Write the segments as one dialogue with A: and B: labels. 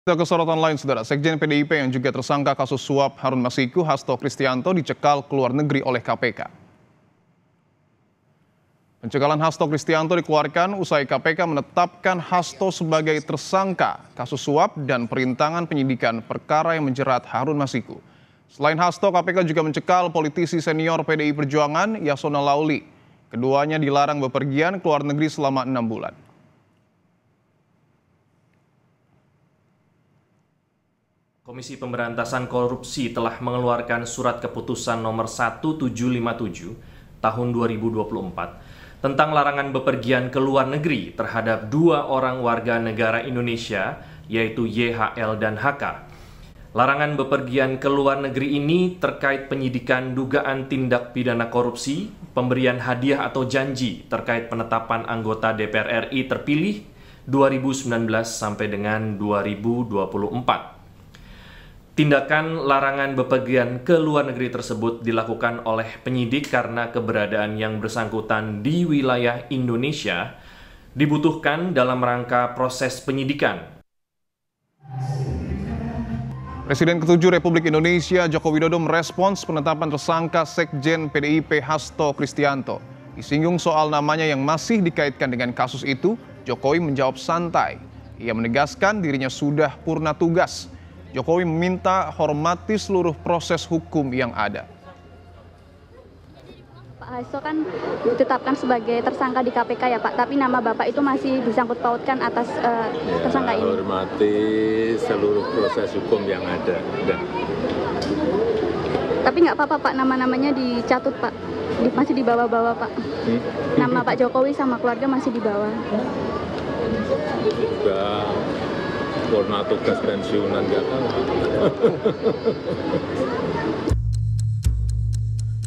A: Kita ke sorotan lain, Saudara. Sekjen PDIP yang juga tersangka kasus suap Harun Masiku, Hasto Kristianto, dicekal ke luar negeri oleh KPK. Pencegalan Hasto Kristianto dikeluarkan usai KPK menetapkan Hasto sebagai tersangka kasus suap dan perintangan penyidikan perkara yang menjerat Harun Masiku. Selain Hasto, KPK juga mencekal politisi senior PDI Perjuangan, Yasona Lauli. Keduanya dilarang bepergian ke luar negeri selama 6 bulan.
B: Komisi Pemberantasan Korupsi telah mengeluarkan surat keputusan nomor 1757 tahun 2024 tentang larangan bepergian ke luar negeri terhadap 2 orang warga negara Indonesia, yaitu YHL dan HK. Larangan bepergian ke luar negeri ini terkait penyidikan dugaan tindak pidana korupsi, pemberian hadiah atau janji terkait penetapan anggota DPR RI terpilih 2019 sampai dengan 2024. Tindakan larangan bepergian ke luar negeri tersebut dilakukan oleh penyidik karena keberadaan yang bersangkutan di wilayah Indonesia dibutuhkan dalam rangka proses penyidikan.
A: Presiden ke-7 Republik Indonesia Joko Widodo merespons penetapan tersangka Sekjen PDIP Hasto Kristianto. Disinggung soal namanya yang masih dikaitkan dengan kasus itu, Jokowi menjawab santai. Ia menegaskan dirinya sudah purna tugas. Jokowi meminta hormati seluruh proses hukum yang ada.
C: Pak Hasto kan ditetapkan sebagai tersangka di KPK ya Pak, tapi nama Bapak itu masih disangkut pautkan atas tersangka ini.
D: Hormati seluruh proses hukum yang ada.
C: Tapi nggak apa-apa Pak, nama-namanya dicatut Pak, masih dibawa-bawa Pak. Nama Pak Jokowi sama keluarga masih dibawa.
D: Juga purna tugas pensiunan nggak tahu.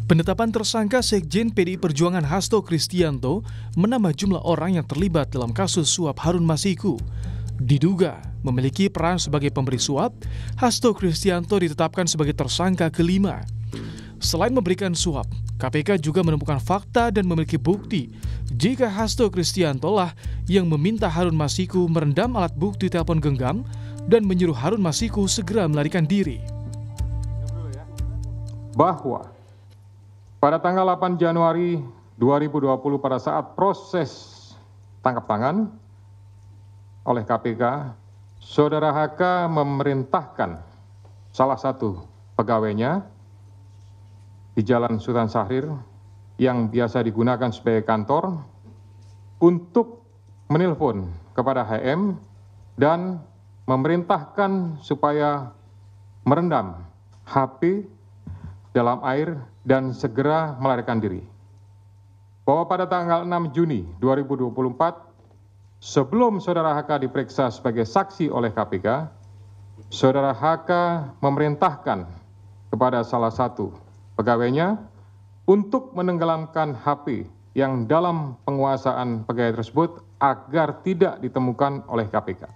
E: Penetapan tersangka Sekjen PDI Perjuangan Hasto Kristianto menambah jumlah orang yang terlibat dalam kasus suap Harun Masiku. Diduga memiliki peran sebagai pemberi suap, Hasto Kristianto ditetapkan sebagai tersangka kelima. Selain memberikan suap, KPK juga menemukan fakta dan memiliki bukti jika Hasto Kristianto lah yang meminta Harun Masiku merendam alat bukti telepon genggam dan menyuruh Harun Masiku segera melarikan diri.
F: Bahwa pada tanggal 8 Januari 2020 pada saat proses tangkap tangan oleh KPK, Saudara HK memerintahkan salah satu pegawainya di Jalan Sultan Syahrir yang biasa digunakan sebagai kantor untuk menelpon kepada HM dan memerintahkan supaya merendam HP dalam air dan segera melarikan diri. Bahwa pada tanggal 6 Juni 2024, sebelum Saudara HK diperiksa sebagai saksi oleh KPK, Saudara HK memerintahkan kepada salah satu pegawainya untuk menenggelamkan HP yang dalam penguasaan pegawai tersebut agar tidak ditemukan oleh KPK.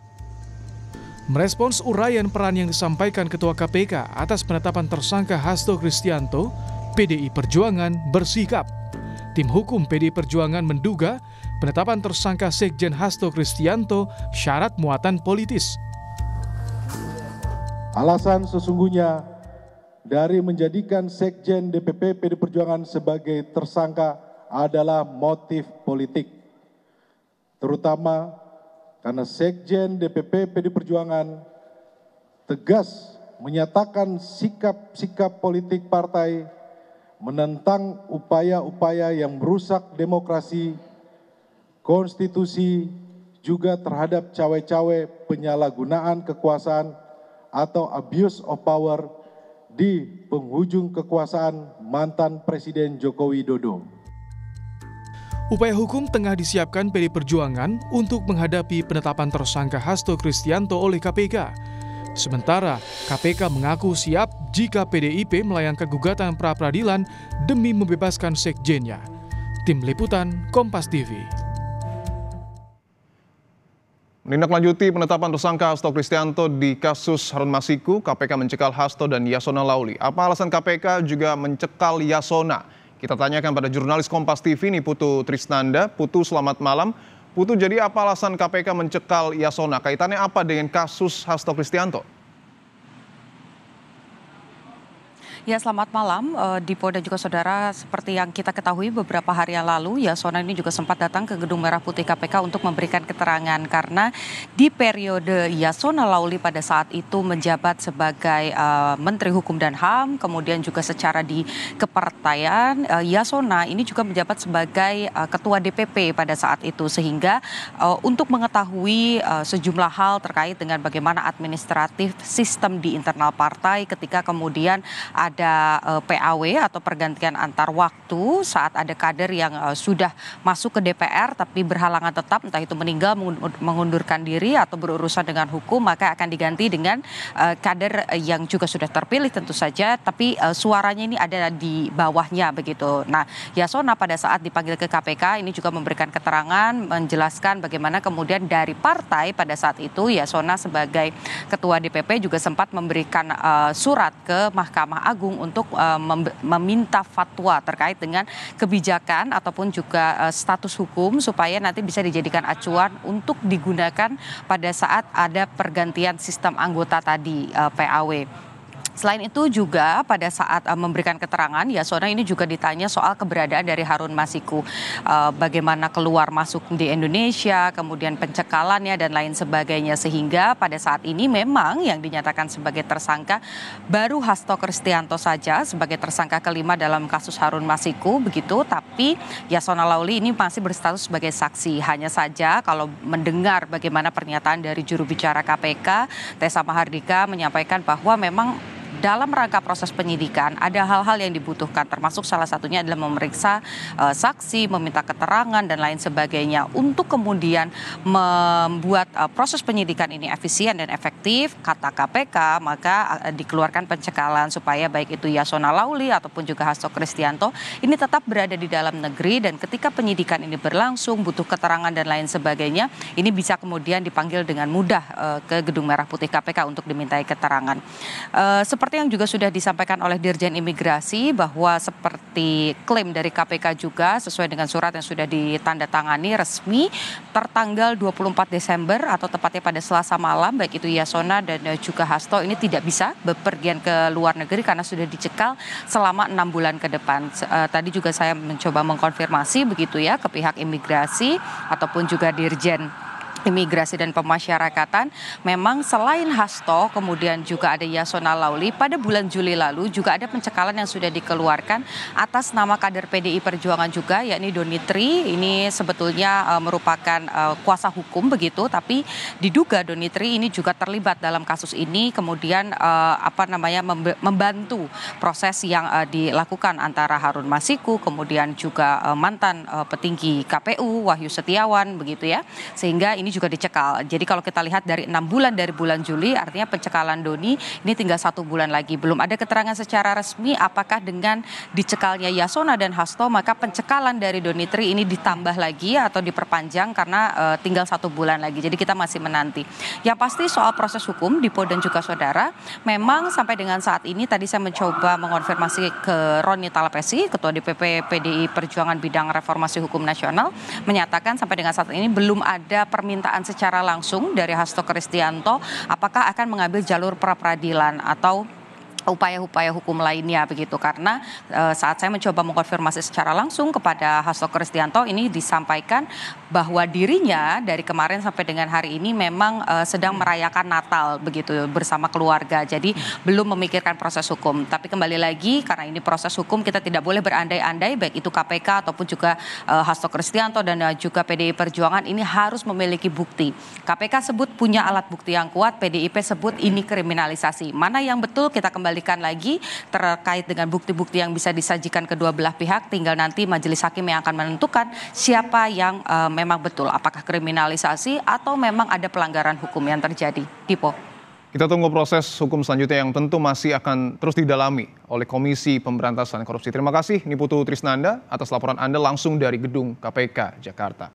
E: Merespons uraian peran yang disampaikan Ketua KPK atas penetapan tersangka Hasto Kristianto, PDI Perjuangan bersikap. Tim hukum PDI Perjuangan menduga penetapan tersangka Sekjen Hasto Kristianto syarat muatan politis.
G: Alasan sesungguhnya dari menjadikan Sekjen DPP PDI Perjuangan sebagai tersangka adalah motif politik. Terutama karena Sekjen DPP PDI Perjuangan tegas menyatakan sikap-sikap politik partai menentang upaya-upaya yang merusak demokrasi, konstitusi, juga terhadap cawe-cawe penyalahgunaan kekuasaan atau abuse of power di penghujung kekuasaan mantan Presiden Joko Widodo.
E: Upaya hukum tengah disiapkan PDI Perjuangan untuk menghadapi penetapan tersangka Hasto Kristianto oleh KPK. Sementara KPK mengaku siap jika PDIP melayangkan gugatan pra-peradilan demi membebaskan sekjennya. Tim Liputan Kompas TV.
A: Menindaklanjuti penetapan tersangka Hasto Kristianto di kasus Harun Masiku, KPK mencekal Hasto dan Yasona Lauli. Apa alasan KPK juga mencekal Yasona? Kita tanyakan pada jurnalis Kompas TV ini Putu Trisnanda. Putu, selamat malam. Putu, jadi apa alasan KPK mencekal Yasona? Kaitannya apa dengan kasus Hasto Kristianto?
H: Ya, selamat malam, Dipo dan juga saudara. Seperti yang kita ketahui beberapa hari yang lalu, Yasona ini juga sempat datang ke Gedung Merah Putih KPK untuk memberikan keterangan karena di periode Yasona Lauli pada saat itu menjabat sebagai Menteri Hukum dan HAM, kemudian juga secara di kepartaian, Yasona ini juga menjabat sebagai Ketua DPP pada saat itu, sehingga untuk mengetahui sejumlah hal terkait dengan bagaimana administratif sistem di internal partai ketika kemudian ada PAW atau pergantian antar waktu saat ada kader yang sudah masuk ke DPR tapi berhalangan tetap, entah itu meninggal, mengundurkan diri atau berurusan dengan hukum, maka akan diganti dengan kader yang juga sudah terpilih tentu saja, tapi suaranya ini ada di bawahnya begitu. Nah, Yasona pada saat dipanggil ke KPK ini juga memberikan keterangan, menjelaskan bagaimana kemudian dari partai pada saat itu Yasona sebagai Ketua DPP juga sempat memberikan surat ke Mahkamah Agung untuk meminta fatwa terkait dengan kebijakan ataupun juga status hukum supaya nanti bisa dijadikan acuan untuk digunakan pada saat ada pergantian sistem anggota tadi PAW. Selain itu juga pada saat memberikan keterangan, Yasona ini juga ditanya soal keberadaan dari Harun Masiku, bagaimana keluar masuk di Indonesia, kemudian pencekalannya dan lain sebagainya, sehingga pada saat ini memang yang dinyatakan sebagai tersangka baru Hasto Kristianto saja sebagai tersangka kelima dalam kasus Harun Masiku begitu, tapi Yasona Lauli ini masih berstatus sebagai saksi. Hanya saja kalau mendengar bagaimana pernyataan dari juru bicara KPK, Tessa Mahardika menyampaikan bahwa memang dalam rangka proses penyidikan ada hal-hal yang dibutuhkan, termasuk salah satunya adalah memeriksa saksi, meminta keterangan dan lain sebagainya untuk kemudian membuat proses penyidikan ini efisien dan efektif. Kata KPK, maka dikeluarkan pencekalan supaya baik itu Yasona Lauli ataupun juga Hasto Kristianto ini tetap berada di dalam negeri, dan ketika penyidikan ini berlangsung butuh keterangan dan lain sebagainya, ini bisa kemudian dipanggil dengan mudah ke Gedung Merah Putih KPK untuk dimintai keterangan. Seperti yang juga sudah disampaikan oleh Dirjen Imigrasi bahwa seperti klaim dari KPK juga sesuai dengan surat yang sudah ditandatangani resmi tertanggal 24 Desember atau tepatnya pada Selasa malam, baik itu Yasona dan juga Hasto ini tidak bisa bepergian ke luar negeri karena sudah dicekal selama 6 bulan ke depan. Tadi juga saya mencoba mengkonfirmasi begitu ya ke pihak imigrasi ataupun juga Dirjen Imigrasi dan Pemasyarakatan, memang selain Hasto kemudian juga ada Yasona Lauli, pada bulan Juli lalu juga ada pencekalan yang sudah dikeluarkan atas nama kader PDI Perjuangan juga, yakni Doni Tri. Ini sebetulnya merupakan kuasa hukum begitu, tapi diduga Doni Tri ini juga terlibat dalam kasus ini, kemudian membantu proses yang dilakukan antara Harun Masiku kemudian juga mantan petinggi KPU Wahyu Setiawan begitu ya, sehingga ini juga dicekal. Jadi kalau kita lihat dari 6 bulan dari bulan Juli, artinya pencekalan Doni ini tinggal 1 bulan lagi. Belum ada keterangan secara resmi apakah dengan dicekalnya Yasona dan Hasto maka pencekalan dari Doni Tri ini ditambah lagi atau diperpanjang karena tinggal 1 bulan lagi. Jadi kita masih menanti. Yang pasti soal proses hukum Dipo dan juga saudara, memang sampai dengan saat ini tadi saya mencoba mengonfirmasi ke Roni Talapesi, Ketua DPP PDI Perjuangan Bidang Reformasi Hukum Nasional, menyatakan sampai dengan saat ini belum ada permintaan secara langsung dari Hasto Kristianto apakah akan mengambil jalur pra-peradilan atau upaya-upaya hukum lainnya begitu, karena saat saya mencoba mengkonfirmasi secara langsung kepada Hasto Kristianto ini disampaikan bahwa dirinya dari kemarin sampai dengan hari ini memang sedang merayakan Natal begitu bersama keluarga, jadi belum memikirkan proses hukum. Tapi kembali lagi karena ini proses hukum kita tidak boleh berandai-andai, baik itu KPK ataupun juga Hasto Kristianto dan juga PDI Perjuangan ini harus memiliki bukti. KPK sebut punya alat bukti yang kuat, PDIP sebut ini kriminalisasi. Mana yang betul kita kembalikan lagi terkait dengan bukti-bukti yang bisa disajikan kedua belah pihak, tinggal nanti majelis hakim yang akan menentukan siapa yang memang betul, apakah kriminalisasi atau memang ada pelanggaran hukum yang terjadi. Dipo.
A: Kita tunggu proses hukum selanjutnya yang tentu masih akan terus didalami oleh Komisi Pemberantasan Korupsi. Terima kasih Niputu Trisnanda atas laporan Anda langsung dari Gedung KPK Jakarta.